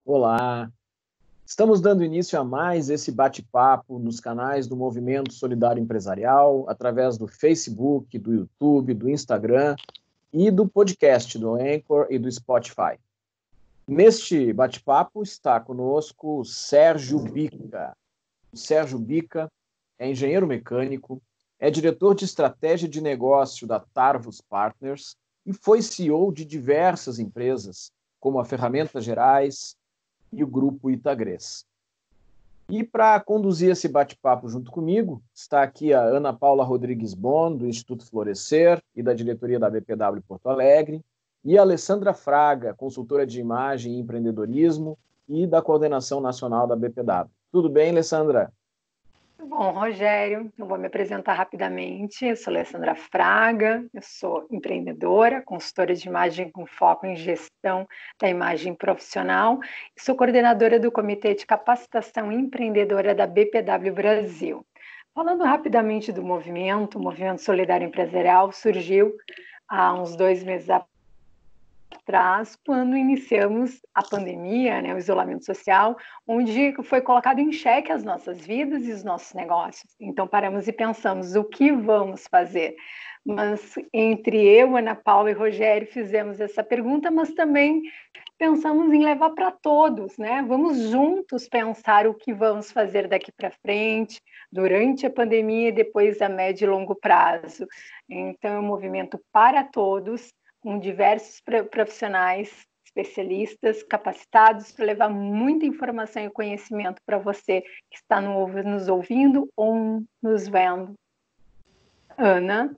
Olá! Estamos dando início a mais esse bate-papo nos canais do Movimento Solidário Empresarial, através do Facebook, do YouTube, do Instagram e do podcast do Anchor e do Spotify. Neste bate-papo está conosco o Sérgio Bica. O Sérgio Bica é engenheiro mecânico, é diretor de estratégia de negócio da Tarvos Partners e foi CEO de diversas empresas, como a Ferramentas Gerais e o Grupo Itagres. E para conduzir esse bate-papo junto comigo, está aqui a Ana Paula Rodrigues Bon, do Instituto Florescer e da diretoria da BPW Porto Alegre, e a Alessandra Fraga, consultora de imagem e empreendedorismo e da coordenação nacional da BPW. Tudo bem, Alessandra? Bom, Rogério, eu vou me apresentar rapidamente. Eu sou Alessandra Fraga, eu sou empreendedora, consultora de imagem com foco em gestão da imagem profissional e sou coordenadora do Comitê de Capacitação Empreendedora da BPW Brasil. Falando rapidamente do movimento, o Movimento Solidário Empresarial surgiu há uns 2 meses atrás, quando iniciamos a pandemia, o isolamento social, onde foi colocado em xeque as nossas vidas e os nossos negócios. Então, paramos e pensamos, o que vamos fazer? Mas entre eu, Ana Paula e Rogério fizemos essa pergunta, mas também pensamos em levar para todos, Vamos juntos pensar o que vamos fazer daqui para frente, durante a pandemia e depois a médio e longo prazo. Então, é um movimento para todos, com diversos profissionais, especialistas, capacitados para levar muita informação e conhecimento para você que está nos ouvindo ou nos vendo. Ana?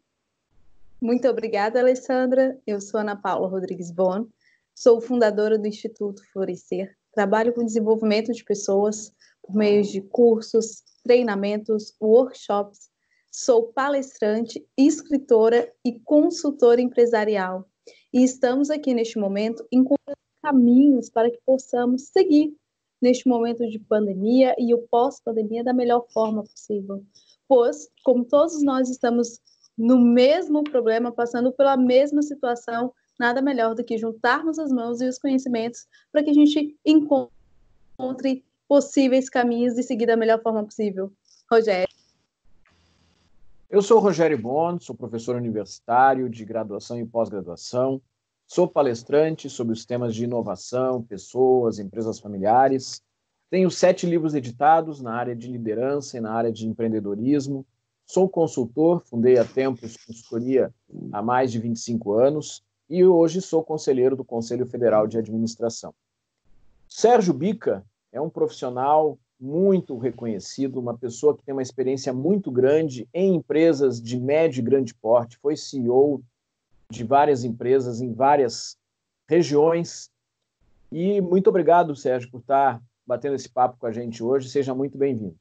Muito obrigada, Alessandra. Eu sou Ana Paula Rodrigues Bon, sou fundadora do Instituto Florescer, trabalho com desenvolvimento de pessoas por meio de cursos, treinamentos, workshops, sou palestrante, escritora e consultora empresarial. E estamos aqui neste momento encontrando caminhos para que possamos seguir neste momento de pandemia e o pós-pandemia da melhor forma possível. Pois, como todos nós estamos no mesmo problema, passando pela mesma situação, nada melhor do que juntarmos as mãos e os conhecimentos para que a gente encontre possíveis caminhos de seguir da melhor forma possível. Rogério. Eu sou o Rogério Bon, sou professor universitário de graduação e pós-graduação, sou palestrante sobre os temas de inovação, pessoas, empresas familiares, tenho 7 livros editados na área de liderança e na área de empreendedorismo, sou consultor, fundei a Tempos Consultoria há mais de 25 anos e hoje sou conselheiro do Conselho Federal de Administração. Sérgio Bica é um profissional muito reconhecido, uma pessoa que tem uma experiência muito grande em empresas de médio e grande porte, foi CEO de várias empresas em várias regiões. E muito obrigado, Sérgio, por estar batendo esse papo com a gente hoje. Seja muito bem-vindo.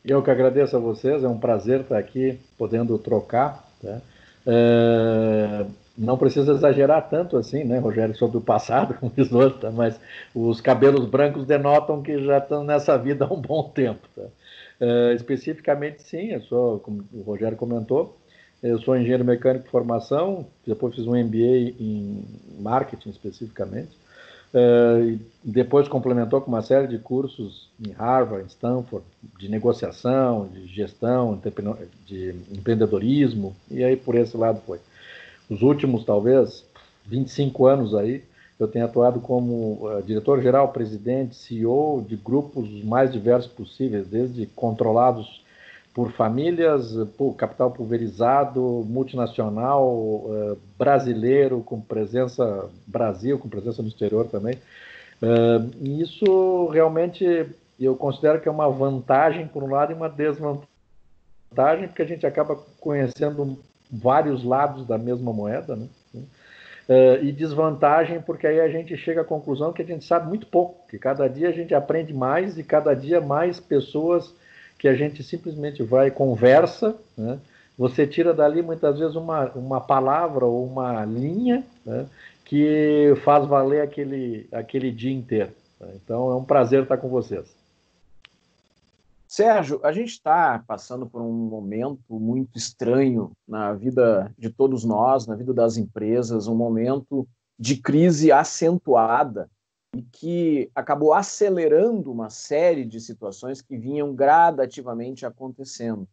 Eu que agradeço a vocês, é um prazer estar aqui podendo trocar, tá? Não precisa exagerar tanto assim, Rogério, sobre o passado, como diz o outro, tá? Mas os cabelos brancos denotam que já estão nessa vida há um bom tempo. Tá? Especificamente, sim, eu sou, como o Rogério comentou, eu sou engenheiro mecânico de formação, depois fiz um MBA em marketing especificamente, depois complementou com uma série de cursos em Harvard, em Stanford, de negociação, de gestão, de empreendedorismo, e aí por esse lado foi. Os últimos, talvez, 25 anos aí, eu tenho atuado como diretor-geral, presidente, CEO de grupos mais diversos possíveis, desde controlados por famílias, por capital pulverizado, multinacional, brasileiro, com presença Brasil, com presença no exterior também. E isso realmente eu considero que é uma vantagem por um lado e uma desvantagem, porque a gente acaba conhecendo vários lados da mesma moeda, e desvantagem porque aí a gente chega à conclusão que a gente sabe muito pouco, que cada dia a gente aprende mais e cada dia mais pessoas que a gente simplesmente vai e conversa, você tira dali muitas vezes uma palavra ou uma linha, que faz valer aquele dia inteiro. Então é um prazer estar com vocês. Sérgio, a gente está passando por um momento muito estranho na vida de todos nós, na vida das empresas, um momento de crise acentuada e que acabou acelerando uma série de situações que vinham gradativamente acontecendo.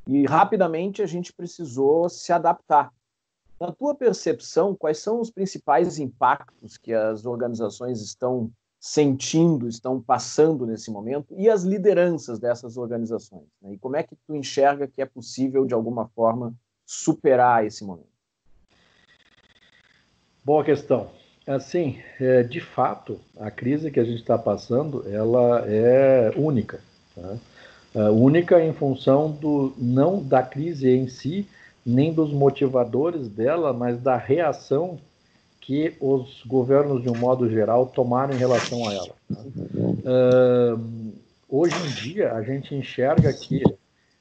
E rapidamente a gente precisou se adaptar. Na tua percepção, quais são os principais impactos que as organizações estão sentindo, estão passando nesse momento, e as lideranças dessas organizações, né? E como é que tu enxerga que é possível, de alguma forma, superar esse momento? Boa questão. Assim, de fato, a crise que a gente está passando, ela é única, tá? Única em função não da crise em si, nem dos motivadores dela, mas da reação que os governos, de um modo geral, tomaram em relação a ela, tá? Hoje em dia, a gente enxerga que,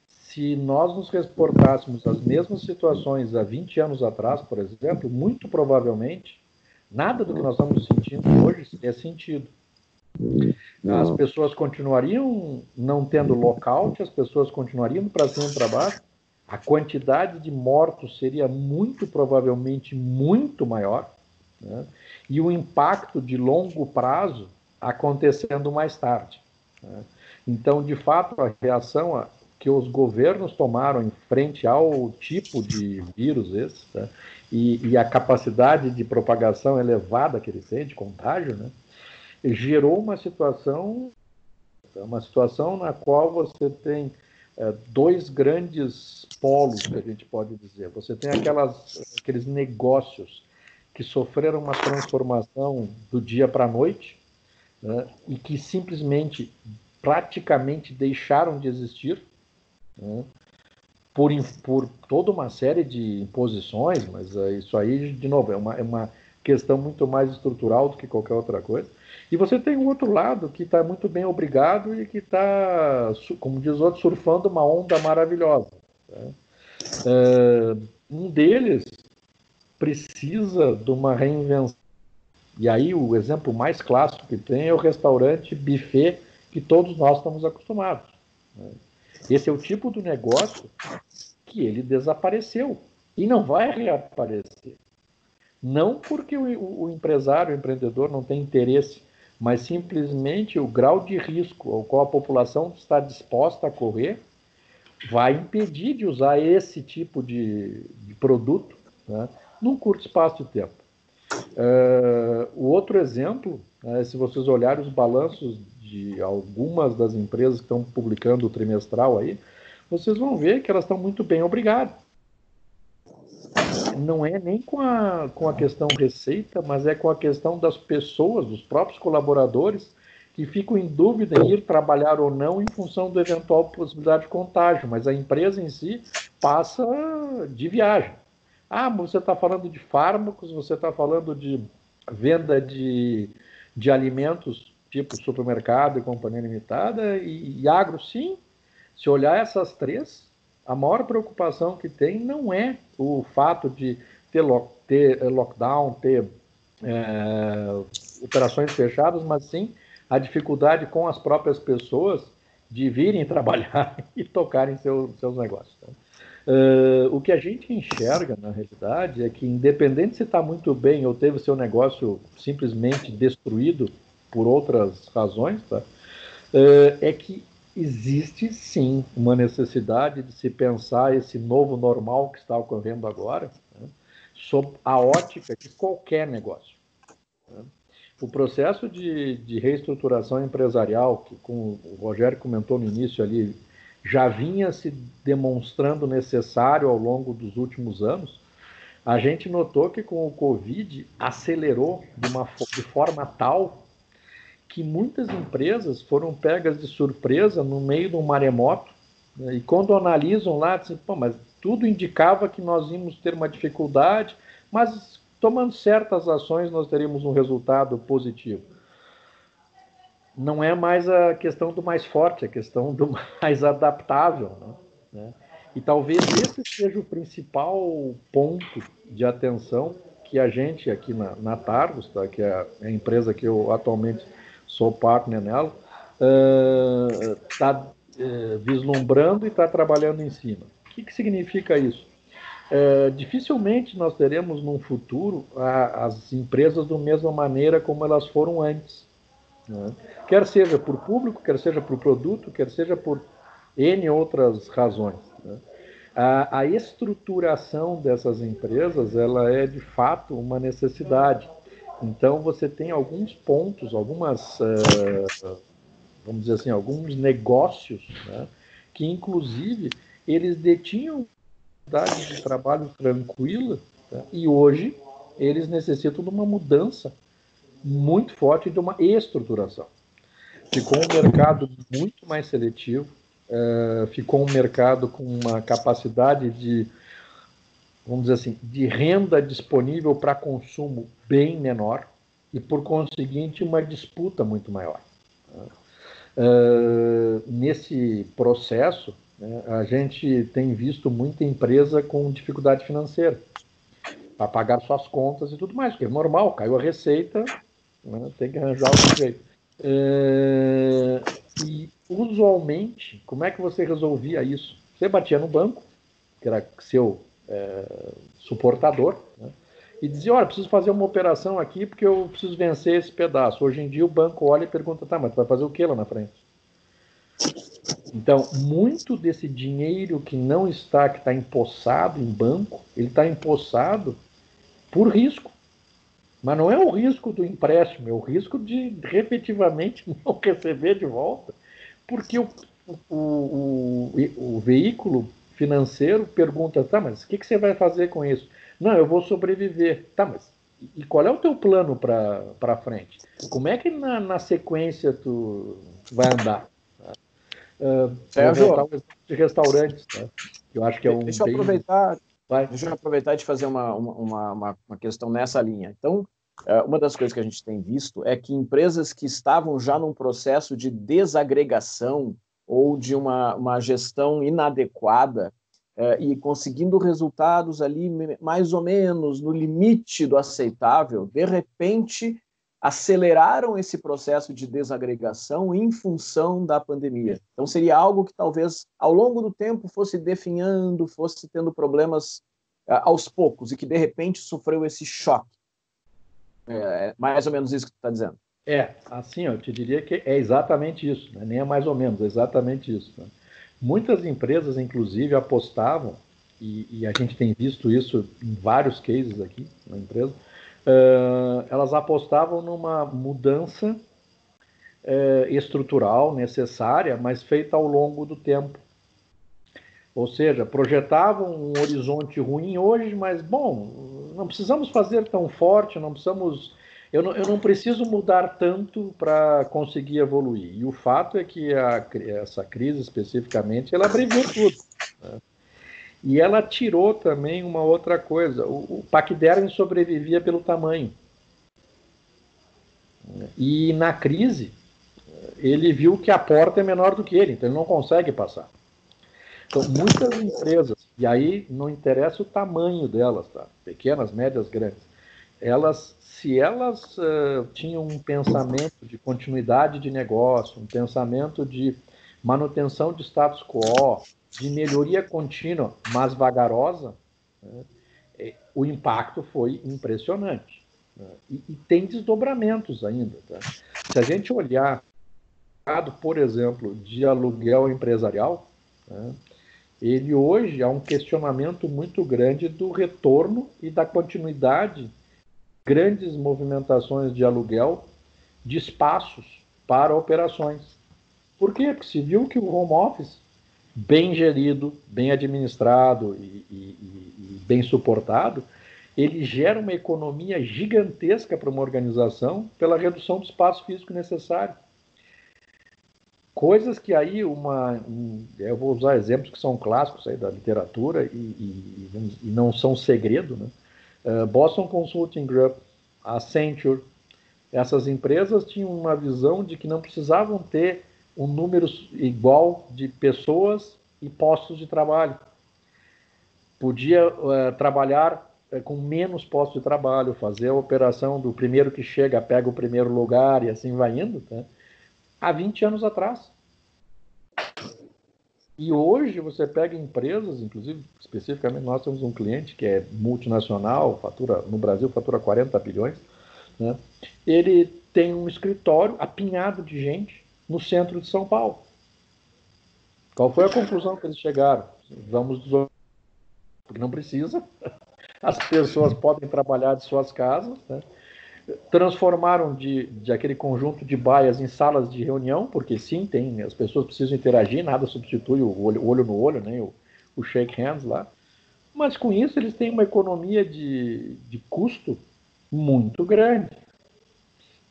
se nós nos reportássemos às mesmas situações há 20 anos atrás, por exemplo, muito provavelmente, nada do que nós estamos sentindo hoje é sentido. As pessoas continuariam não tendo lockout, as pessoas continuariam para cima e para baixo, a quantidade de mortos seria muito provavelmente muito maior, né? E o impacto de longo prazo acontecendo mais tarde, né? Então, de fato, a reação que os governos tomaram em frente ao tipo de vírus esse, né? E a capacidade de propagação elevada que ele tem, de contágio, né? Gerou uma situação na qual você tem dois grandes polos, que a gente pode dizer. Você tem aqueles negócios que sofreram uma transformação do dia para a noite, né, e que simplesmente, praticamente deixaram de existir, né, por toda uma série de imposições, mas isso aí, de novo, é uma questão muito mais estrutural do que qualquer outra coisa. E você tem um outro lado que está muito bem obrigado e que está, como diz o outro, surfando uma onda maravilhosa, né? Um deles precisa de uma reinvenção. E aí o exemplo mais clássico que tem é o restaurante buffet que todos nós estamos acostumados, né? Esse é o tipo de negócio que ele desapareceu e não vai reaparecer. Não porque o empresário, o empreendedor não tem interesse, mas simplesmente o grau de risco ao qual a população está disposta a correr vai impedir de usar esse tipo de produto, né, num curto espaço de tempo. O outro exemplo, se vocês olharem os balanços de algumas das empresas que estão publicando o trimestral aí, vocês vão ver que elas estão muito bem obrigadas. Não é nem com a questão receita, mas é com a questão das pessoas, dos próprios colaboradores, que ficam em dúvida em ir trabalhar ou não em função da eventual possibilidade de contágio, mas a empresa em si passa de viagem. Você está falando de fármacos, você está falando de venda de alimentos, tipo supermercado e companhia limitada, e agro, sim. Se olhar essas três, a maior preocupação que tem não é o fato de ter lockdown, ter operações fechadas, mas sim a dificuldade com as próprias pessoas de virem trabalhar e tocarem seus negócios, né? O que a gente enxerga, na realidade, é que, independente se está muito bem ou teve seu negócio simplesmente destruído por outras razões, tá? É que existe, sim, uma necessidade de se pensar esse novo normal que está ocorrendo agora, né, sob a ótica de qualquer negócio, né? O processo de reestruturação empresarial, que como o Rogério comentou no início ali, já vinha se demonstrando necessário ao longo dos últimos anos, a gente notou que com o Covid acelerou de forma tal que muitas empresas foram pegas de surpresa no meio de um maremoto, né, e quando analisam lá, dizem, mas tudo indicava que nós íamos ter uma dificuldade, mas tomando certas ações nós teríamos um resultado positivo. Não é mais a questão do mais forte, é a questão do mais adaptável, né? E talvez esse seja o principal ponto de atenção que a gente aqui na Targus, tá, que é a empresa que eu atualmente sou partner nela, está vislumbrando e está trabalhando em cima. O que significa isso? dificilmente nós teremos num futuro as empresas da mesma maneira como elas foram antes, né? Quer seja por público, quer seja por produto, quer seja por N outras razões, né? A estruturação dessas empresas, ela é de fato uma necessidade. Então você tem alguns pontos, vamos dizer assim, alguns negócios, né, que inclusive eles detinham de trabalho tranquila, tá? E hoje eles necessitam de uma mudança muito forte, de uma estruturação. Ficou um mercado muito mais seletivo, ficou um mercado com uma capacidade de, vamos dizer assim, de renda disponível para consumo bem menor e, por conseguinte, uma disputa muito maior. Nesse processo, né, a gente tem visto muita empresa com dificuldade financeira para pagar suas contas e tudo mais, porque é normal, caiu a receita, né, tem que arranjar outro jeito. E, usualmente, como é que você resolvia isso? Você batia no banco, que era seu suportador, né, e dizia, olha, preciso fazer uma operação aqui porque eu preciso vencer esse pedaço. Hoje em dia o banco olha e pergunta, tá, mas tu vai fazer o que lá na frente? Então, muito desse dinheiro que está empossado em banco, ele está empossado por risco. Mas não é o risco do empréstimo, é o risco de efetivamente não receber de volta, porque o veículo financeiro pergunta, tá, mas o que você vai fazer com isso? Não, eu vou sobreviver. Tá, mas e qual é o teu plano para frente? Como é que na sequência tu vai andar? Vou voltar ao exemplo de restaurantes, né? Eu acho que é Deixa eu aproveitar e te fazer uma questão nessa linha. Então, uma das coisas que a gente tem visto é que empresas que estavam já num processo de desagregação ou de uma gestão inadequada e conseguindo resultados ali mais ou menos no limite do aceitável, de repente aceleraram esse processo de desagregação em função da pandemia. Então, seria algo que talvez, ao longo do tempo, fosse definhando, fosse tendo problemas aos poucos, e que, de repente, sofreu esse choque. É mais ou menos isso que tu está dizendo. Assim, eu te diria que é exatamente isso, né? Nem é mais ou menos, é exatamente isso, né? Muitas empresas, inclusive, apostavam, e a gente tem visto isso em vários cases aqui na empresa, elas apostavam numa mudança estrutural necessária, mas feita ao longo do tempo. Ou seja, projetavam um horizonte ruim hoje, mas, bom, não precisamos fazer tão forte, não precisamos... Eu não preciso mudar tanto para conseguir evoluir. E o fato é que essa crise, especificamente, ela abreviou tudo, né? E ela tirou também uma outra coisa. O paquiderme sobrevivia pelo tamanho. E na crise, ele viu que a porta é menor do que ele, então ele não consegue passar. Então, muitas empresas, e aí não interessa o tamanho delas, tá? Pequenas, médias, grandes, se elas tinham um pensamento de continuidade de negócio, um pensamento de manutenção de status quo, de melhoria contínua, mas vagarosa, né, o impacto foi impressionante, né? E tem desdobramentos ainda, tá? Se a gente olhar, por exemplo, de aluguel empresarial, né, ele hoje há um questionamento muito grande do retorno e da continuidade, grandes movimentações de aluguel de espaços para operações. Por quê? Porque se viu que o home office, bem gerido, bem administrado e bem suportado, ele gera uma economia gigantesca para uma organização pela redução do espaço físico necessário. Coisas que aí eu vou usar exemplos que são clássicos aí da literatura e não são segredo, né? Boston Consulting Group, Accenture, essas empresas tinham uma visão de que não precisavam ter um número igual de pessoas e postos de trabalho. Podia trabalhar com menos postos de trabalho, fazer a operação do primeiro que chega, pega o primeiro lugar e assim vai indo, tá? Há 20 anos atrás. E hoje você pega empresas, inclusive, especificamente nós temos um cliente que é multinacional, no Brasil fatura 40 bilhões, né? Ele tem um escritório apinhado de gente no centro de São Paulo. Qual foi a conclusão que eles chegaram? Vamos, porque não precisa, as pessoas podem trabalhar de suas casas, né? Transformaram de aquele conjunto de baias em salas de reunião, porque sim, as pessoas precisam interagir, nada substitui o olho no olho, né? O shake hands lá. Mas com isso eles têm uma economia de custo muito grande.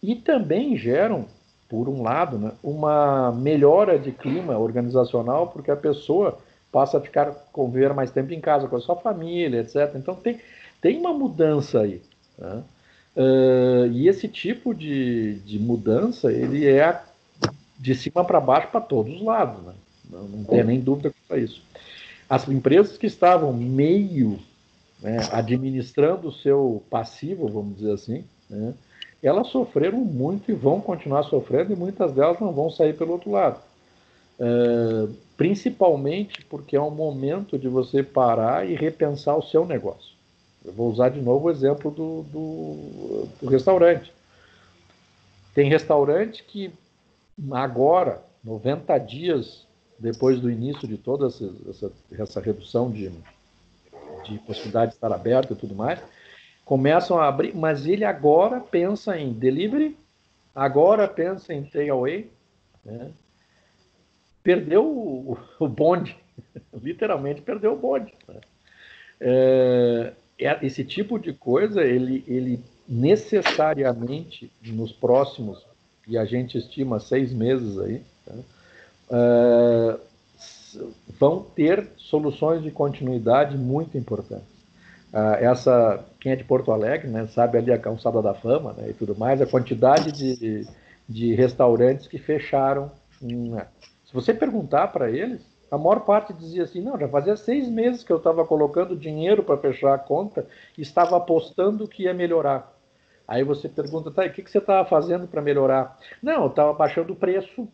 E também geram, por um lado, né, uma melhora de clima organizacional, porque a pessoa passa a conviver mais tempo em casa com a sua família, etc. Então tem uma mudança aí, né? E esse tipo de mudança, ele é de cima para baixo para todos os lados, né? Não tem nem dúvida quanto a isso. As empresas que estavam meio, né, administrando o seu passivo, vamos dizer assim, né, elas sofreram muito e vão continuar sofrendo, e muitas delas não vão sair pelo outro lado. Principalmente porque é um momento de você parar e repensar o seu negócio. Eu vou usar de novo o exemplo do restaurante. Tem restaurante que agora, 90 dias depois do início de toda essa redução de possibilidade de estar aberto e tudo mais, começam a abrir, mas ele agora pensa em delivery, agora pensa em takeaway, né? Perdeu o bonde, literalmente perdeu o bonde, né? Esse tipo de coisa, ele necessariamente, nos próximos, e a gente estima 6 meses aí, tá? Vão ter soluções de continuidade muito importantes. Quem é de Porto Alegre, né, sabe ali a Calçada da Fama, né, e tudo mais, a quantidade de restaurantes que fecharam. Se você perguntar para eles, a maior parte dizia assim, não, já fazia 6 meses que eu estava colocando dinheiro para fechar a conta e estava apostando que ia melhorar. Aí você pergunta, tá, e o que você estava fazendo para melhorar? Não, eu estava baixando o preço,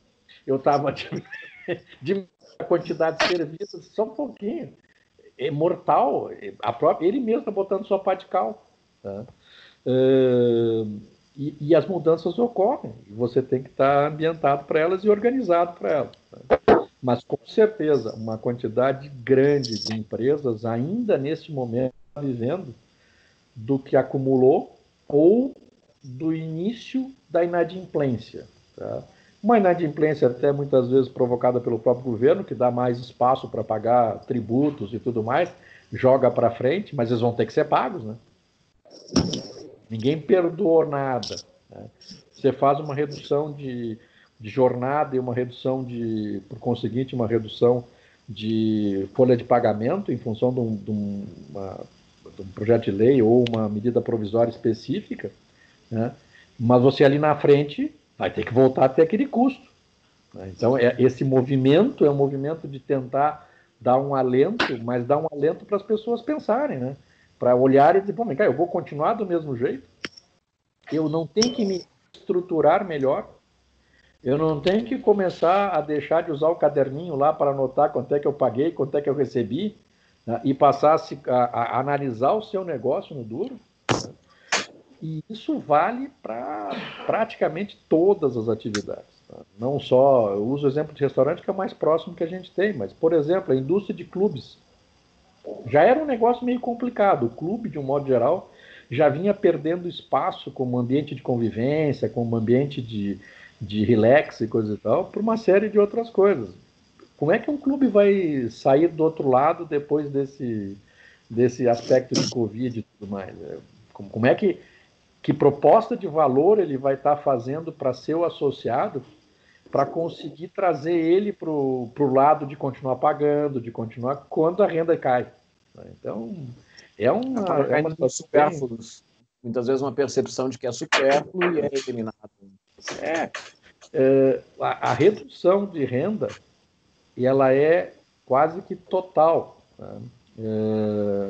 eu estava diminuindo a quantidade de serviços, só um pouquinho. É mortal, ele mesmo está botando sua pá de cal. Tá? E as mudanças ocorrem, você tem que estar ambientado para elas e organizado para elas. Tá? Mas, com certeza, uma quantidade grande de empresas ainda nesse momento está vivendo do que acumulou ou do início da inadimplência. Tá? Uma inadimplência até muitas vezes provocada pelo próprio governo, que dá mais espaço para pagar tributos e tudo mais, joga para frente, mas eles vão ter que ser pagos, né? Ninguém perdoou nada, né? Você faz uma redução de jornada e uma redução por conseguinte, uma redução de folha de pagamento em função de um projeto de lei ou uma medida provisória específica, né? Mas você ali na frente vai ter que voltar a ter aquele custo, né? Então, esse movimento é um movimento de tentar dar um alento, mas dar um alento para as pessoas pensarem, né? Para olharem e dizer, bom, eu vou continuar do mesmo jeito, eu não tenho que me estruturar melhor, eu não tenho que começar a deixar de usar o caderninho lá para anotar quanto é que eu paguei, quanto é que eu recebi, né? E passar a analisar o seu negócio no duro, né? E isso vale para praticamente todas as atividades. Tá? Não só, eu uso o exemplo de restaurante, que é o mais próximo que a gente tem, mas, por exemplo, a indústria de clubes. Já era um negócio meio complicado. O clube, de um modo geral, já vinha perdendo espaço como ambiente de convivência, como ambiente de relax e coisa e tal, por uma série de outras coisas. Como é que um clube vai sair do outro lado depois desse aspecto de Covid e tudo mais? Como é que proposta de valor ele vai estar fazendo para seu associado para conseguir trazer ele para o lado de continuar pagando, de continuar quando a renda cai? Então, é uma supérfluos. Muitas vezes uma percepção de que é supérfluo e é eliminado. A redução de renda, ela é quase que total. Tá?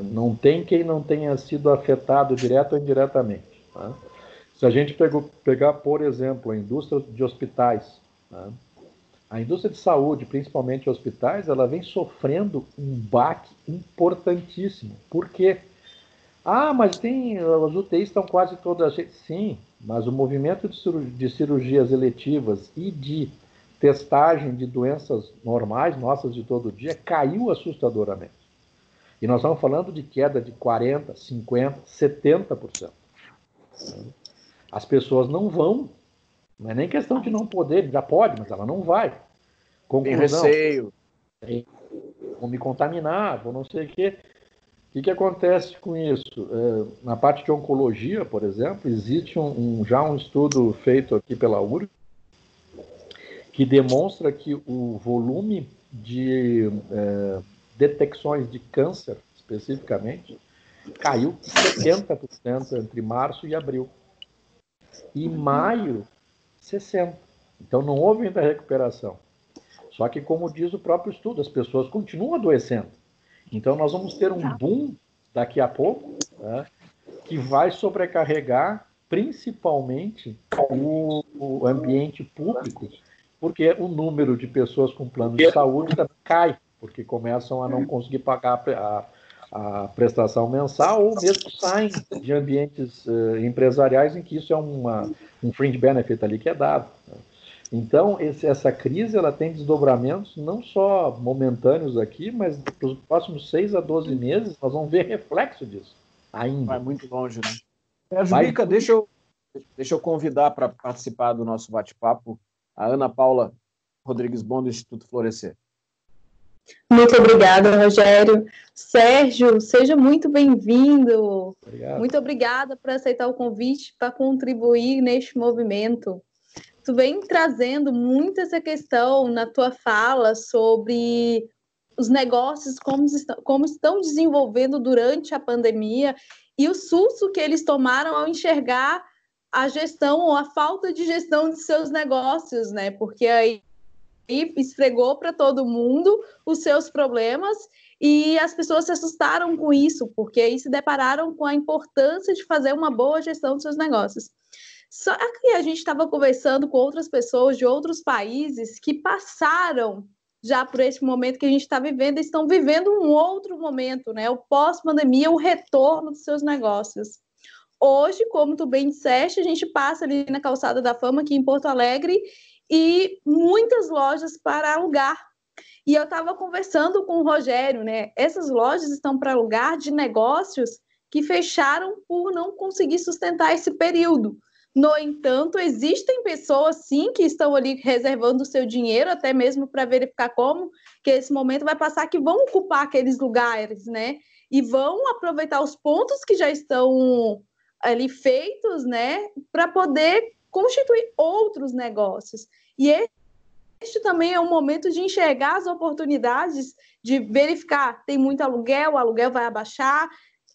Não tem quem não tenha sido afetado direto ou indiretamente. Tá? Se a gente pegar, por exemplo, a indústria de hospitais, tá? a indústria de saúde, principalmente hospitais, ela vem sofrendo um baque importantíssimo. Por quê? Ah, mas as UTIs estão quase todas cheias. Sim, mas o movimento de cirurgias eletivas e de testagem de doenças normais, nossas de todo dia, caiu assustadoramente. E nós estamos falando de queda de 40%, 50%, 70%. As pessoas não vão. Não é nem questão de não poder, já pode, mas ela não vai. Conclusão. Tem receio. Vou me contaminar, vou não sei o quê. O que acontece com isso? Na parte de oncologia, por exemplo, existe já um estudo feito aqui pela URGS que demonstra que o volume de detecções de câncer, especificamente, caiu 70% entre março e abril. E maio, 60%. Então não houve ainda recuperação. Só que, como diz o próprio estudo, as pessoas continuam adoecendo. Então nós vamos ter um boom daqui a pouco, né, que vai sobrecarregar principalmente o ambiente público, porque o número de pessoas com plano de saúde também cai, porque começam a não conseguir pagar a prestação mensal ou mesmo saem de ambientes empresariais em que isso é um fringe benefit ali que é dado. Então, essa crise ela tem desdobramentos não só momentâneos aqui, mas para os próximos 6 a 12 meses nós vamos ver reflexo disso ainda. Vai muito longe, né? Jubica, deixa eu convidar para participar do nosso bate-papo a Ana Paula Rodrigues Bon, do Instituto Florescer. Muito obrigada, Rogério. Sérgio, seja muito bem-vindo. Muito obrigada por aceitar o convite para contribuir neste movimento. Tu vem trazendo muito essa questão na tua fala sobre os negócios, como estão desenvolvendo durante a pandemia e o susto que eles tomaram ao enxergar a gestão ou a falta de gestão de seus negócios, né? Porque aí esfregou para todo mundo os seus problemas e as pessoas se assustaram com isso, porque aí se depararam com a importância de fazer uma boa gestão dos seus negócios. Só que a gente estava conversando com outras pessoas de outros países que passaram já por esse momento que a gente está vivendo e estão vivendo um outro momento, né? O pós-pandemia, o retorno dos seus negócios. Hoje, como tu bem disseste, a gente passa ali na Calçada da Fama, aqui em Porto Alegre, e muitas lojas para alugar. E eu estava conversando com o Rogério, né? Essas lojas estão para alugar de negócios que fecharam por não conseguir sustentar esse período. No entanto, existem pessoas, sim, que estão ali reservando o seu dinheiro, até mesmo para verificar como que esse momento vai passar, que vão ocupar aqueles lugares, né? E vão aproveitar os pontos que já estão ali feitos, né? Para poder constituir outros negócios. E este também é um momento de enxergar as oportunidades, de verificar, tem muito aluguel, o aluguel vai abaixar,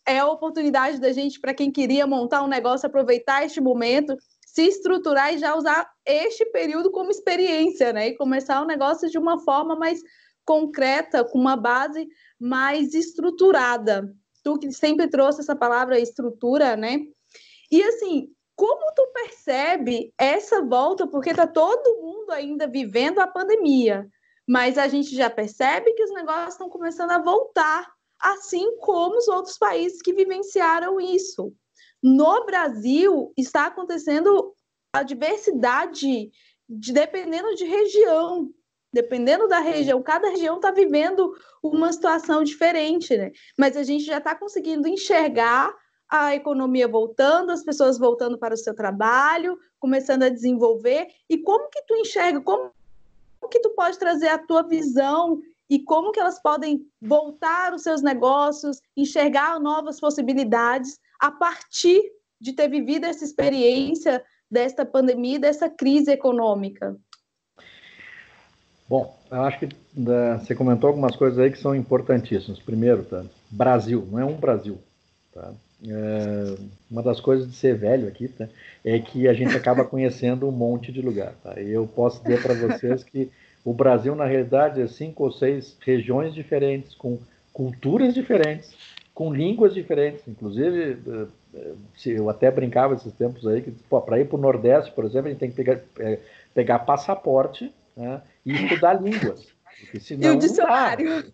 é a oportunidade da gente, para quem queria montar um negócio, aproveitar este momento, se estruturar e já usar este período como experiência, né? E começar o negócio de uma forma mais concreta, com uma base mais estruturada. Tu que sempre trouxe essa palavra estrutura, né? E assim, como tu percebe essa volta, porque está todo mundo ainda vivendo a pandemia, mas a gente já percebe que os negócios estão começando a voltar, assim como os outros países que vivenciaram isso. No Brasil, está acontecendo a diversidade, dependendo de região. Dependendo da região, cada região está vivendo uma situação diferente, né? Mas a gente já está conseguindo enxergar a economia voltando, as pessoas voltando para o seu trabalho, começando a desenvolver. E como que tu enxerga, como que tu pode trazer a tua visão e como que elas podem voltar os seus negócios, enxergar novas possibilidades a partir de ter vivido essa experiência desta pandemia, dessa crise econômica? Bom, eu acho que você comentou algumas coisas aí que são importantíssimas. Primeiro, tá? Brasil, não é um Brasil. Tá? Uma das coisas de ser velho aqui, tá? É que a gente acaba conhecendo um monte de lugar. Tá? E eu posso dizer para vocês que o Brasil, na realidade, é 5 ou 6 regiões diferentes, com culturas diferentes, com línguas diferentes. Inclusive, eu até brincava esses tempos aí, que para ir para o Nordeste, por exemplo, a gente tem que pegar passaporte, né, e estudar línguas. Porque senão E o dicionário.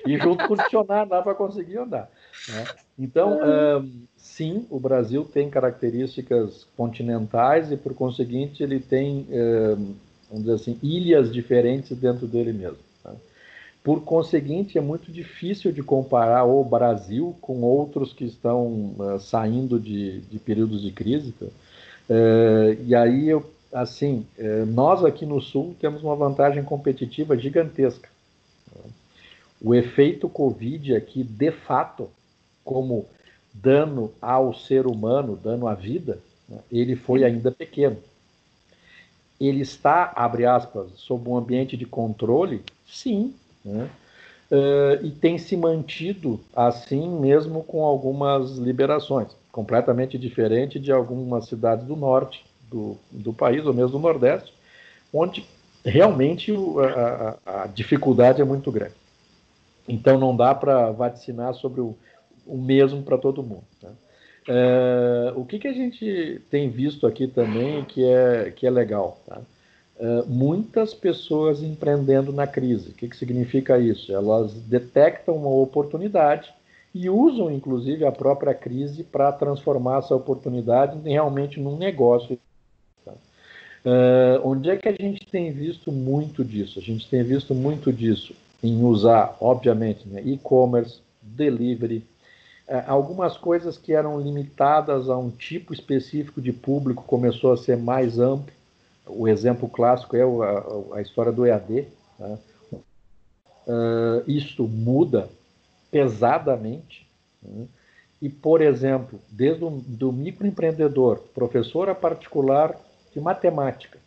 E junto com o dicionário lá para conseguir andar. Né? Então, sim, o Brasil tem características continentais e, por conseguinte, ele tem, vamos dizer assim, ilhas diferentes dentro dele mesmo. Tá? Por conseguinte, é muito difícil de comparar o Brasil com outros que estão saindo de períodos de crise. Tá? E aí, assim, nós aqui no Sul temos uma vantagem competitiva gigantesca. O efeito Covid aqui, de fato, como dano ao ser humano, dano à vida, né, ele foi ainda pequeno. Ele está, abre aspas, sob um ambiente de controle? Sim. Né? E tem se mantido assim mesmo com algumas liberações, completamente diferente de algumas cidades do norte do país, ou mesmo do nordeste, onde realmente a dificuldade é muito grande. Então não dá para vaticinar sobre o mesmo para todo mundo. Tá? O que a gente tem visto aqui também que é legal? Tá? Muitas pessoas empreendendo na crise. O que significa isso? Elas detectam uma oportunidade e usam, inclusive, a própria crise para transformar essa oportunidade realmente num negócio. Tá? Onde é que a gente tem visto muito disso? A gente tem visto muito disso em usar, obviamente, né, e-commerce, delivery, algumas coisas que eram limitadas a um tipo específico de público começou a ser mais amplo. O exemplo clássico é a história do EAD. Né? Isto muda pesadamente. Né? E, por exemplo, desde do microempreendedor, professora particular de matemática,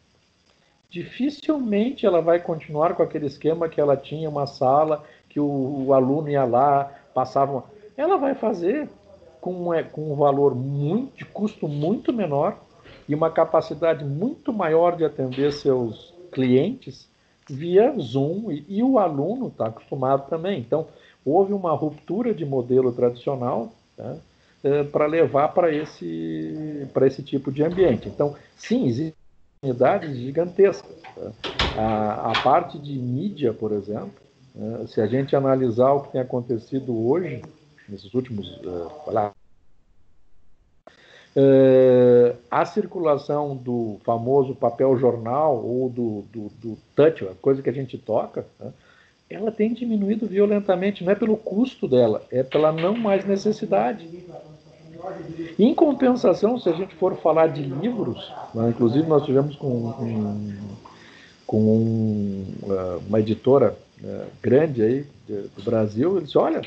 dificilmente ela vai continuar com aquele esquema que ela tinha uma sala, que o aluno ia lá, passava... Ela vai fazer com um valor de custo muito menor e uma capacidade muito maior de atender seus clientes via Zoom, e o aluno está acostumado também. Então, houve uma ruptura de modelo tradicional, tá, para levar para esse tipo de ambiente. Então, sim, existe oportunidades gigantescas. Tá? A parte de mídia, por exemplo, se a gente analisar o que tem acontecido hoje, nesses últimos a circulação do famoso papel jornal ou do touch, a coisa que a gente toca, né, ela tem diminuído violentamente, não é pelo custo dela, é pela não mais necessidade. Em compensação, se a gente for falar de livros, né, inclusive nós tivemos com uma editora grande aí do Brasil, ele disse, olha,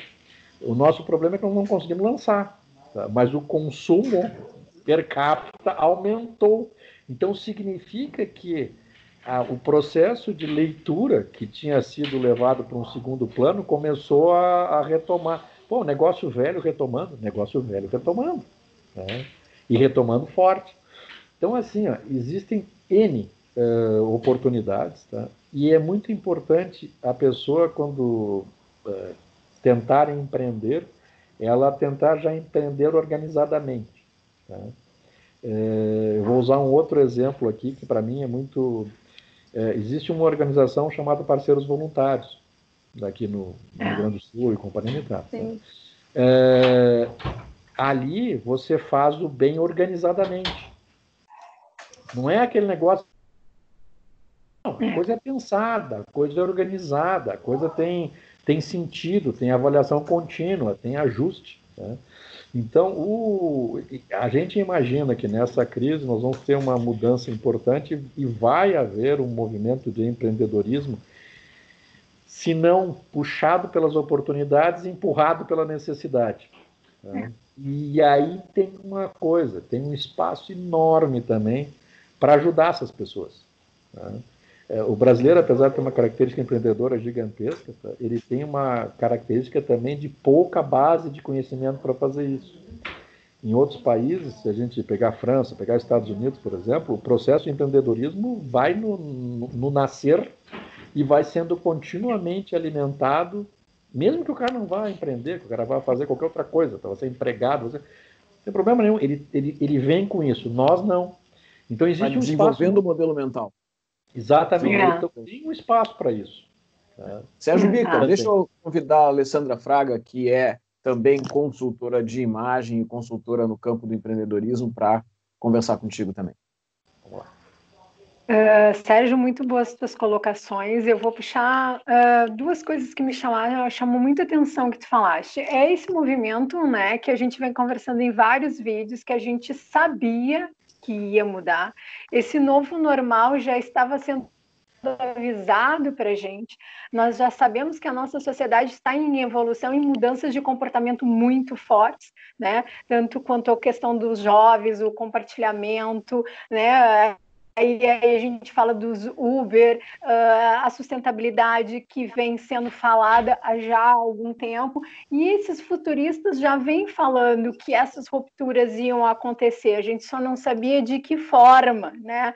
o nosso problema é que nós não conseguimos lançar, tá? Mas o consumo per capita aumentou. Então significa que o processo de leitura que tinha sido levado para um segundo plano começou a retomar. Pô, negócio velho retomando. Né? E retomando forte. Então, assim, existem N oportunidades, tá? E é muito importante a pessoa, quando tentar empreender, ela tentar já empreender organizadamente. Tá? Eu vou usar um outro exemplo aqui, que para mim é muito... existe uma organização chamada Parceiros Voluntários, daqui no Rio Grande do Sul e Companhia Limitada. Tá? Ali você faz o bem organizadamente. Não é aquele negócio... Não, a coisa é pensada, a coisa é organizada, a coisa tem sentido, tem avaliação contínua, tem ajuste. Né? Então, a gente imagina que nessa crise nós vamos ter uma mudança importante e vai haver um movimento de empreendedorismo, se não puxado pelas oportunidades, empurrado pela necessidade. Né? E aí tem uma coisa, tem um espaço enorme também para ajudar essas pessoas. Né? O brasileiro, apesar de ter uma característica empreendedora gigantesca, tá? Ele tem uma característica também de pouca base de conhecimento para fazer isso. Em outros países, se a gente pegar a França, pegar os Estados Unidos, por exemplo, o processo de empreendedorismo vai no nascer e vai sendo continuamente alimentado, mesmo que o cara não vá empreender, que o cara vá fazer qualquer outra coisa, tá? Vai ser empregado, não tem problema nenhum, ele vem com isso, nós não. Então existe um espaço... desenvolvendo o modelo mental. Exatamente. Então, tem um espaço para isso. Tá? Sérgio Bica, deixa eu convidar a Alessandra Fraga, que é também consultora de imagem e consultora no campo do empreendedorismo, para conversar contigo também. Vamos lá. Sérgio, muito boas as tuas colocações. Eu vou puxar duas coisas que me chamou muita atenção que tu falaste. É esse movimento, né, que a gente vem conversando em vários vídeos, que a gente sabia que ia mudar. Esse novo normal já estava sendo avisado para a gente. Nós já sabemos que a nossa sociedade está em evolução, em mudanças de comportamento muito fortes, né? Tanto quanto a questão dos jovens, o compartilhamento, né? Aí a gente fala dos Uber, a sustentabilidade que vem sendo falada já há algum tempo, e esses futuristas já vêm falando que essas rupturas iam acontecer, a gente só não sabia de que forma, né?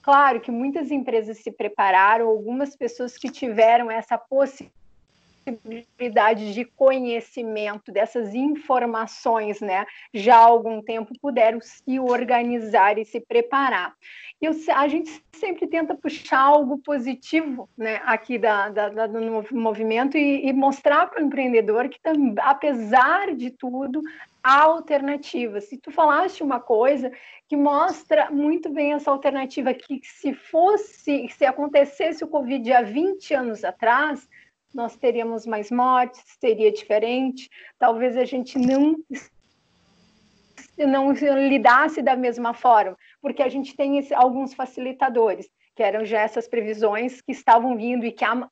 Claro que muitas empresas se prepararam, algumas pessoas que tiveram essa possibilidade de conhecimento dessas informações, né, já há algum tempo puderam se organizar e se preparar. A gente sempre tenta puxar algo positivo, né, aqui do movimento e mostrar para o empreendedor que, apesar de tudo, há alternativas. Se tu falaste uma coisa que mostra muito bem essa alternativa, que se acontecesse o Covid há 20 anos atrás, nós teríamos mais mortes, seria diferente, talvez a gente não lidasse da mesma forma, porque a gente tem alguns facilitadores, que eram já essas previsões que estavam vindo e que a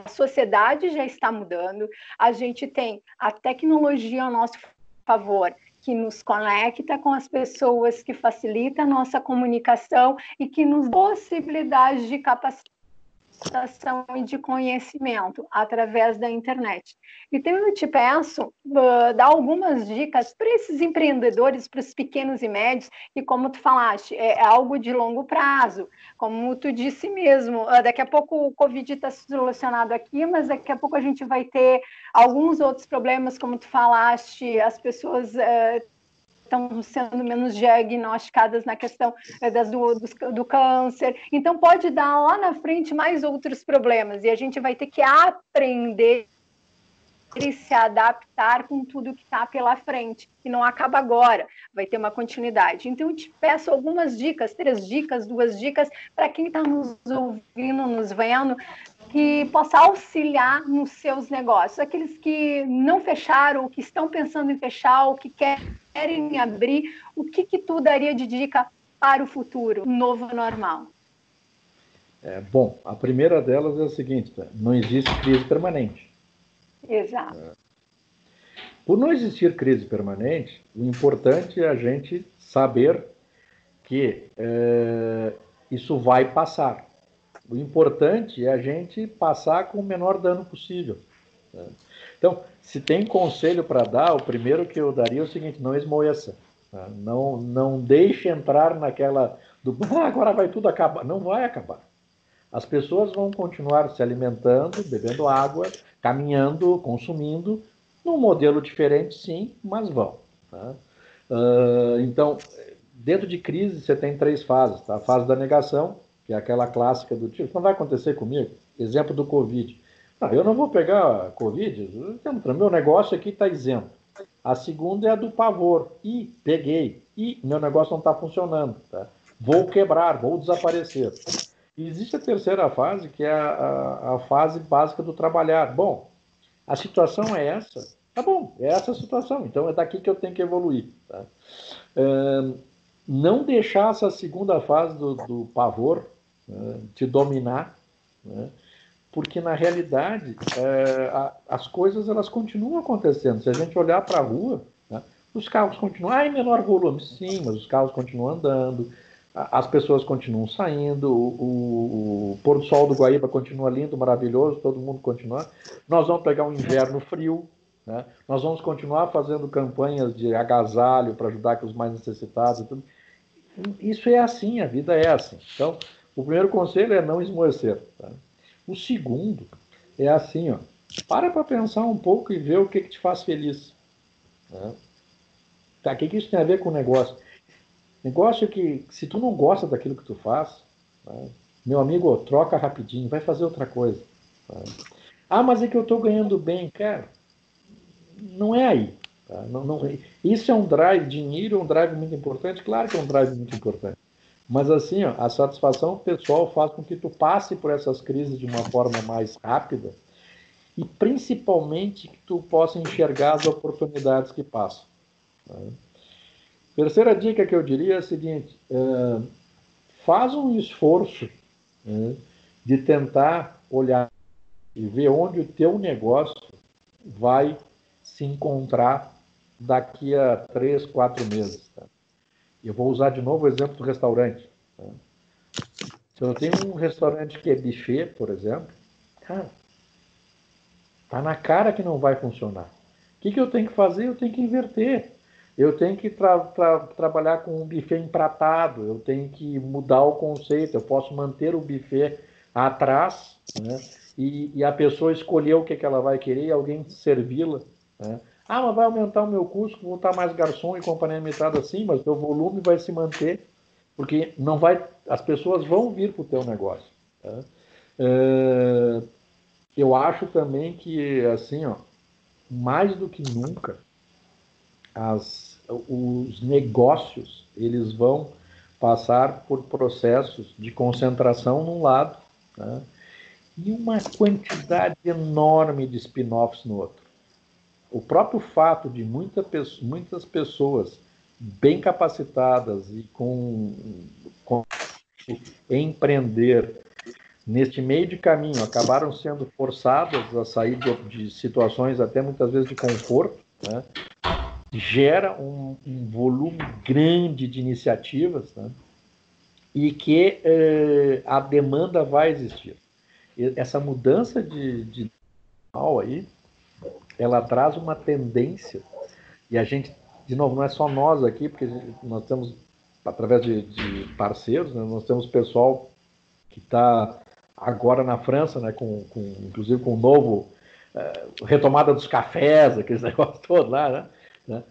sociedade já está mudando, a gente tem a tecnologia ao nosso favor, que nos conecta com as pessoas, que facilita a nossa comunicação e que nos dá possibilidades de capacitação e de conhecimento através da internet. Então, eu te peço dar algumas dicas para esses empreendedores, para os pequenos e médios, e como tu falaste, é algo de longo prazo, como tu disse mesmo, daqui a pouco o Covid está solucionado aqui, mas daqui a pouco a gente vai ter alguns outros problemas, como tu falaste, as pessoas estão sendo menos diagnosticadas na questão do câncer. Então, pode dar lá na frente mais outros problemas, e a gente vai ter que aprender e se adaptar com tudo que está pela frente, que não acaba agora, vai ter uma continuidade. Então, eu te peço algumas dicas, 3 dicas, 2 dicas, para quem está nos ouvindo, nos vendo, que possa auxiliar nos seus negócios. Aqueles que não fecharam, ou que estão pensando em fechar, ou que querem abrir, o que tu daria de dica para o futuro, um novo normal? Bom, a primeira delas é a seguinte, não existe crise permanente. Exato. Por não existir crise permanente, o importante é a gente saber que isso vai passar. O importante é a gente passar com o menor dano possível. Então, se tem conselho para dar, o primeiro que eu daria é o seguinte: não esmoeça. Não deixe entrar naquela do agora vai tudo acabar. Não vai acabar. As pessoas vão continuar se alimentando, bebendo água, caminhando, consumindo, num modelo diferente, sim, mas vão. Tá? Então, dentro de crise, você tem 3 fases. Tá? A fase da negação, que é aquela clássica do tipo, não vai acontecer comigo. Exemplo do Covid. Não, eu não vou pegar Covid, meu negócio aqui está isento. A segunda é a do pavor. Peguei. Meu negócio não está funcionando. Tá? Vou quebrar, vou desaparecer. E existe a terceira fase, que é a fase básica do trabalhar. Bom, a situação é essa. Tá bom, é essa a situação. Então é daqui que eu tenho que evoluir. Tá? Não deixar essa segunda fase do pavor te dominar, né? Porque na realidade as coisas elas continuam acontecendo. Se a gente olhar para a rua, né, os carros continuam em menor volume, sim, mas os carros continuam andando, as pessoas continuam saindo, o pôr do sol do Guaíba continua lindo, maravilhoso, todo mundo continua. Nós vamos pegar um inverno frio, né? Nós vamos continuar fazendo campanhas de agasalho para ajudar os mais necessitados e tudo. Isso é assim, a vida é assim. Então, o primeiro conselho é não esmorecer. Tá? O segundo é assim, ó, para pensar um pouco e ver o que te faz feliz. Né? Tá, o que isso tem a ver com o negócio? Negócio que, se tu não gosta daquilo que tu faz, né, Meu amigo, troca rapidinho, vai fazer outra coisa. Tá? Ah, mas é que eu estou ganhando bem, cara. Não é aí. Tá? Isso é um drive, dinheiro é um drive muito importante, claro que é um drive muito importante. Mas assim, ó, a satisfação pessoal faz com que tu passe por essas crises de uma forma mais rápida e principalmente que tu possa enxergar as oportunidades que passam. Tá? Terceira dica que eu diria é a seguinte: faz um esforço, né, de tentar olhar e ver onde o teu negócio vai se encontrar daqui a 3, 4 meses. Tá? Eu vou usar de novo o exemplo do restaurante. Tá? Se eu tenho um restaurante que é buffet, por exemplo, cara, tá na cara que não vai funcionar. O que eu tenho que fazer? Eu tenho que inverter. Eu tenho que trabalhar com um buffet empratado, eu tenho que mudar o conceito, eu posso manter o buffet atrás, né? E a pessoa escolher o que ela vai querer e alguém servi-la. Né? Ah, mas vai aumentar o meu custo, vou botar mais garçom e companhia limitada assim, mas o volume vai se manter, porque não vai, as pessoas vão vir para o teu negócio. Tá? Eu acho também que, assim, ó, mais do que nunca, os negócios eles vão passar por processos de concentração num lado, né, e uma quantidade enorme de spin-offs no outro. O próprio fato de muitas pessoas bem capacitadas e com empreender neste meio de caminho acabaram sendo forçadas a sair de situações até muitas vezes de conforto, né, gera um volume grande de iniciativas, né, e que a demanda vai existir. Essa mudança de aí, ela traz uma tendência, e a gente, de novo, não é só nós aqui, porque nós temos, através de parceiros, né, nós temos pessoal que está agora na França, né, inclusive com o novo retomada dos cafés, aqueles negócios todos lá, né?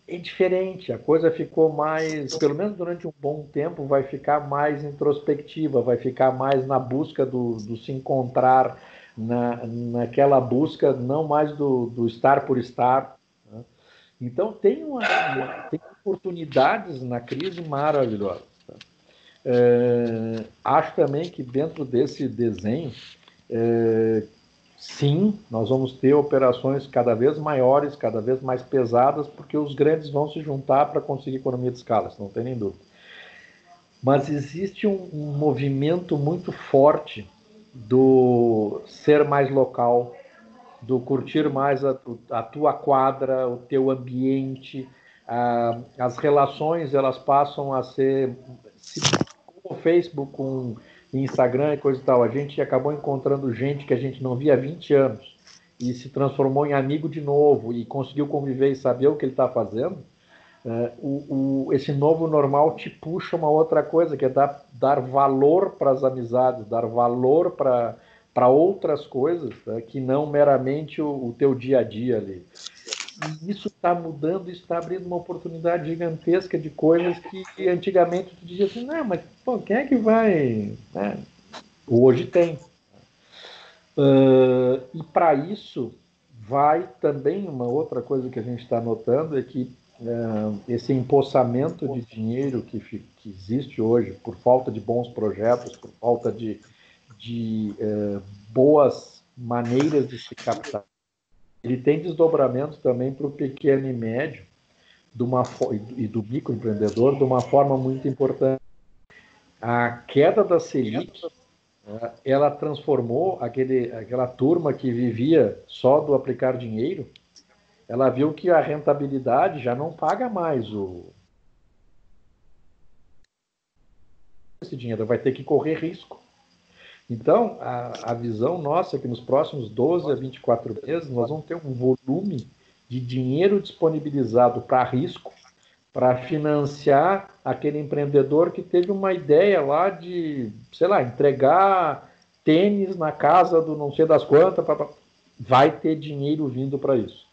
É diferente, a coisa ficou mais, pelo menos durante um bom tempo, vai ficar mais introspectiva, vai ficar mais na busca do se encontrar, naquela busca não mais do estar por estar. Né? Então tem oportunidades na crise maravilhosas. Tá? Acho também que dentro desse desenho, sim, nós vamos ter operações cada vez maiores, cada vez mais pesadas, porque os grandes vão se juntar para conseguir economia de escala, não tem nem dúvida. Mas existe um movimento muito forte do ser mais local, do curtir mais a tua quadra, o teu ambiente, as relações elas passam a ser, com o Facebook, com Instagram e coisa e tal, a gente acabou encontrando gente que a gente não via há 20 anos e se transformou em amigo de novo e conseguiu conviver e saber o que ele está fazendo. Esse novo normal te puxa uma outra coisa, que é dar valor para as amizades, dar valor para outras coisas, tá? Que não meramente o teu dia a dia ali. E isso está mudando, isso está abrindo uma oportunidade gigantesca de coisas que antigamente tu dizia assim, não, mas pô, quem é que vai? Né? Hoje tem. E para isso vai também uma outra coisa que a gente está notando é que esse empossamento de dinheiro que existe hoje por falta de bons projetos, por falta de boas maneiras de se captar, ele tem desdobramento também para o pequeno e médio e do microempreendedor de uma forma muito importante. A queda da Selic, ela transformou aquela turma que vivia só do aplicar dinheiro, ela viu que a rentabilidade já não paga mais esse dinheiro, vai ter que correr risco. Então, a visão nossa é que nos próximos 12 a 24 meses nós vamos ter um volume de dinheiro disponibilizado para risco, para financiar aquele empreendedor que teve uma ideia lá de, sei lá, entregar tênis na casa do não sei das quantas, vai ter dinheiro vindo para isso.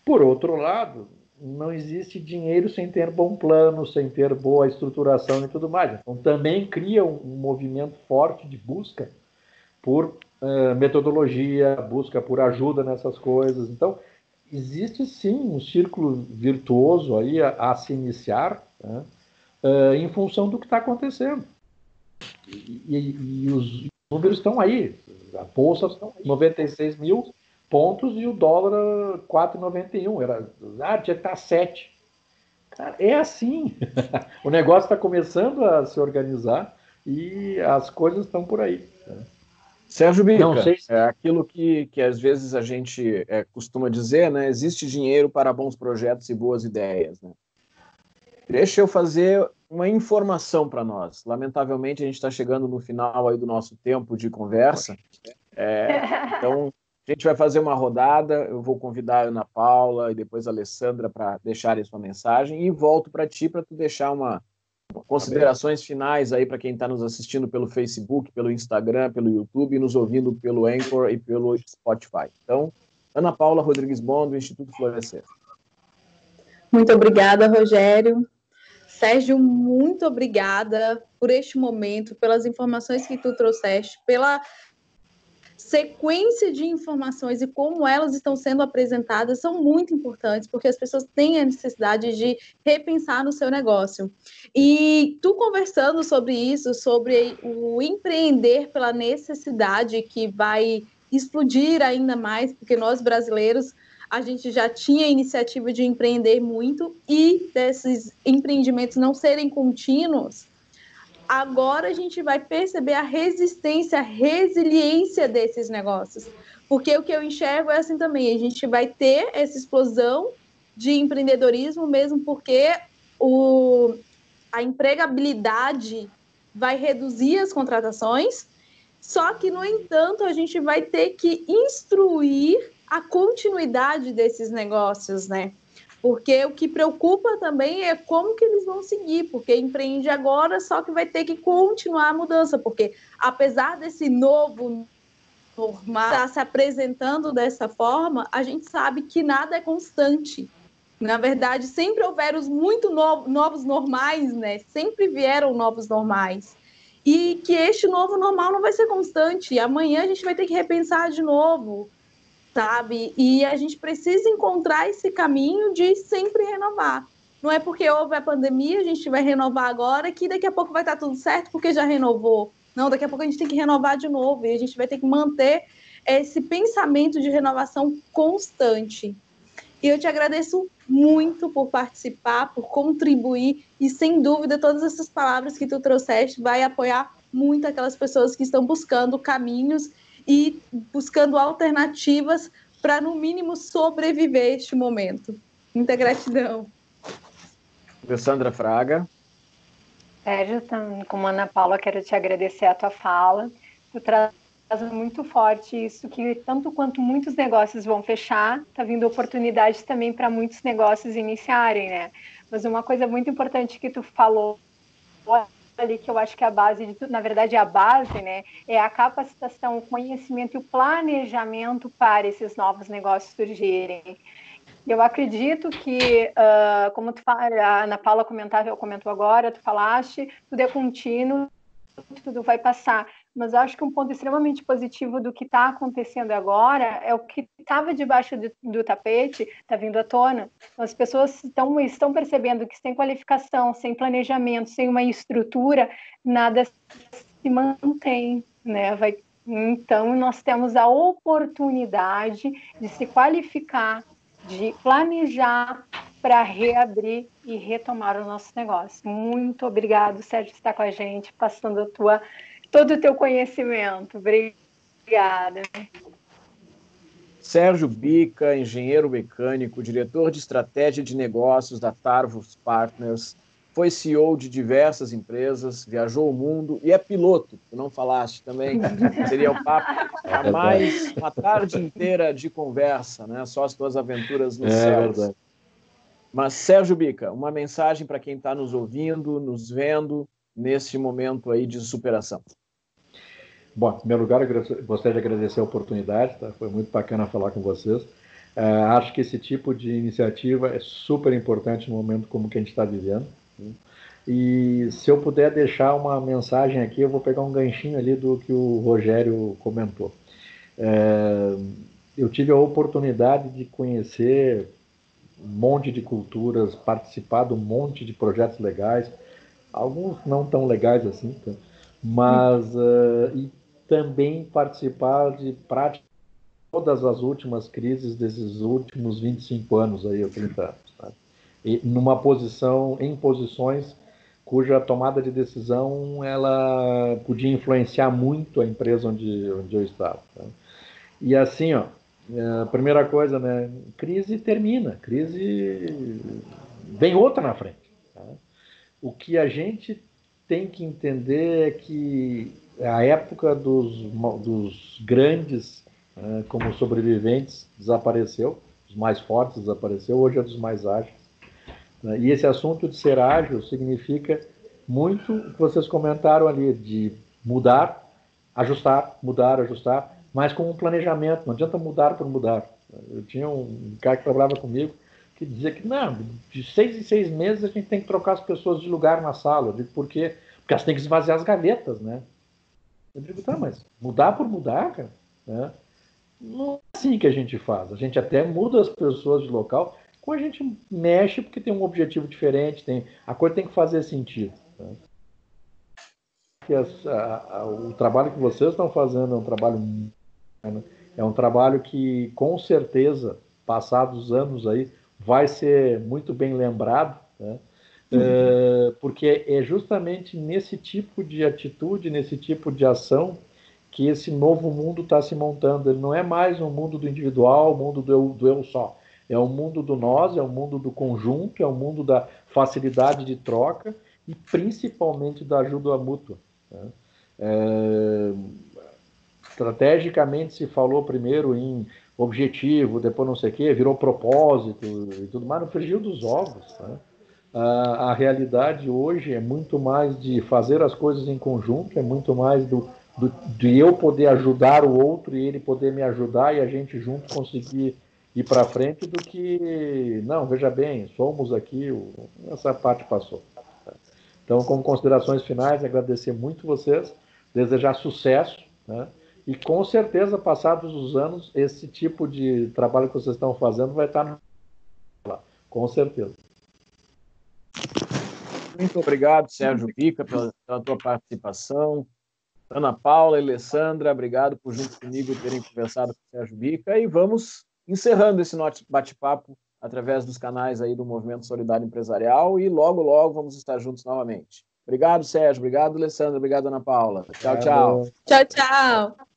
Por outro lado, não existe dinheiro sem ter bom plano, sem ter boa estruturação e tudo mais. Então, também cria um movimento forte de busca por metodologia, busca por ajuda nessas coisas. Então, existe sim um círculo virtuoso aí a se iniciar, né, em função do que está acontecendo. E os números estão aí. A bolsa está 96 mil pontos e o dólar 4,91. Tinha que estar 7. Cara, é assim. O negócio está começando a se organizar e as coisas estão por aí. Sérgio Bica, Não sei se... é aquilo que às vezes a gente costuma dizer, né? Existe dinheiro para bons projetos e boas ideias, né? Deixa eu fazer uma informação para nós. Lamentavelmente, a gente está chegando no final aí do nosso tempo de conversa. Então, a gente vai fazer uma rodada. Eu vou convidar a Ana Paula e depois a Alessandra para deixarem sua mensagem e volto para ti para tu deixar considerações finais aí para quem está nos assistindo pelo Facebook, pelo Instagram, pelo YouTube e nos ouvindo pelo Anchor e pelo Spotify. Então, Ana Paula Rodrigues Bond, do Instituto Florescer. Muito obrigada, Rogério. Sérgio, muito obrigada por este momento, pelas informações que tu trouxeste, pela sequência de informações e como elas estão sendo apresentadas são muito importantes, porque as pessoas têm a necessidade de repensar no seu negócio. E tu conversando sobre isso, sobre o empreender pela necessidade que vai explodir ainda mais, porque nós brasileiros a gente já tinha a iniciativa de empreender muito e desses empreendimentos não serem contínuos, agora a gente vai perceber a resistência, a resiliência desses negócios. Porque o que eu enxergo é assim também, a gente vai ter essa explosão de empreendedorismo mesmo porque a empregabilidade vai reduzir as contratações, só que, no entanto, a gente vai ter que instruir a continuidade desses negócios, né? Porque o que preocupa também é como que eles vão seguir, porque empreende agora, só que vai ter que continuar a mudança, porque apesar desse novo normal estar se apresentando dessa forma, a gente sabe que nada é constante. Na verdade, sempre houveram muito novos normais, né? Sempre vieram novos normais. E que este novo normal não vai ser constante. Amanhã a gente vai ter que repensar de novo, sabe? E a gente precisa encontrar esse caminho de sempre renovar. Não é porque houve a pandemia, a gente vai renovar agora, que daqui a pouco vai estar tudo certo porque já renovou. Não, daqui a pouco a gente tem que renovar de novo e a gente vai ter que manter esse pensamento de renovação constante. E eu te agradeço muito por participar, por contribuir e, sem dúvida, todas essas palavras que tu trouxeste vai apoiar muito aquelas pessoas que estão buscando caminhos e buscando alternativas para, no mínimo, sobreviver este momento. Muita gratidão. Alessandra Fraga. Sérgio, como Ana Paula, quero te agradecer a tua fala. Tu traz muito forte isso, que tanto quanto muitos negócios vão fechar, está vindo oportunidade também para muitos negócios iniciarem, né? Mas uma coisa muito importante que tu falou ali, que eu acho que é a base de tudo, na verdade a base, né, é a capacitação, o conhecimento e o planejamento para esses novos negócios surgirem. Eu acredito que, como a Ana Paula comentou agora, tu falaste, tudo é contínuo, tudo vai passar. Mas eu acho que um ponto extremamente positivo do que está acontecendo agora é o que estava debaixo do tapete está vindo à tona. As pessoas estão percebendo que sem qualificação, sem planejamento, sem uma estrutura, nada se mantém, né? Então, nós temos a oportunidade de se qualificar, de planejar para reabrir e retomar o nosso negócio. Muito obrigado, Sérgio, por estar com a gente, passando todo o teu conhecimento. Obrigada. Sérgio Bica, engenheiro mecânico, diretor de estratégia de negócios da Tarvos Partners, foi CEO de diversas empresas, viajou o mundo e é piloto, tu não falaste também, seria o papo a mais uma tarde inteira de conversa, né? Só as tuas aventuras nos céus. Verdade. Mas, Sérgio Bica, uma mensagem para quem está nos ouvindo, nos vendo, neste momento aí de superação. Bom, em primeiro lugar, eu gostaria de agradecer a oportunidade, tá? Foi muito bacana falar com vocês. Acho que esse tipo de iniciativa é super importante no momento como que a gente está vivendo. E se eu puder deixar uma mensagem aqui, eu vou pegar um ganchinho ali do que o Rogério comentou. Eu tive a oportunidade de conhecer um monte de culturas, participar de um monte de projetos legais, alguns não tão legais assim, mas e também participar de práticas todas as últimas crises desses últimos 25 anos aí, ou 30 anos, tá? E numa posição, em posições cuja tomada de decisão ela podia influenciar muito a empresa onde eu estava, tá? E assim, ó, a primeira coisa, né, crise termina, crise vem outra na frente, tá? O que a gente tem que entender é que a época dos grandes, como sobreviventes, desapareceu, os mais fortes desapareceu, hoje é dos mais ágeis. E esse assunto de ser ágil significa muito o que vocês comentaram ali, de mudar, mudar, ajustar, mas com um planejamento, não adianta mudar por mudar. Eu tinha um cara que trabalhava comigo que dizia que, não, de 6 em 6 meses a gente tem que trocar as pessoas de lugar na sala. Eu digo, por quê? Porque elas têm que esvaziar as gavetas, né? Eu digo, tá, mas mudar por mudar, cara, né? Não é assim que a gente faz. A gente até muda as pessoas de local, quando a gente mexe porque tem um objetivo diferente, a coisa tem que fazer sentido, né? O trabalho que vocês estão fazendo é um trabalho que, com certeza, passados os anos aí, vai ser muito bem lembrado, né? Porque é justamente nesse tipo de atitude, nesse tipo de ação, que esse novo mundo está se montando. Ele não é mais um mundo do individual, o mundo do eu só. É o mundo do nós, é o mundo do conjunto, é o mundo da facilidade de troca e principalmente da ajuda mútua, né? Estrategicamente se falou primeiro em objetivo, depois não sei o quê, virou propósito e tudo mais, no frigir dos ovos, né? A realidade hoje é muito mais de fazer as coisas em conjunto, é muito mais de eu poder ajudar o outro e ele poder me ajudar e a gente junto conseguir ir para frente do que, não, veja bem, somos aqui, essa parte passou. Então, como considerações finais, agradecer muito vocês, desejar sucesso, né? E com certeza, passados os anos, esse tipo de trabalho que vocês estão fazendo vai estar lá, com certeza. Muito obrigado, Sérgio Bica, pela tua participação. Ana Paula e Alessandra, obrigado por, junto comigo, terem conversado com o Sérgio Bica. E vamos encerrando esse nosso bate-papo através dos canais aí do Movimento Solidário Empresarial e logo, logo vamos estar juntos novamente. Obrigado, Sérgio. Obrigado, Alessandra. Obrigado, Ana Paula. Tchau, tchau. Tchau, tchau.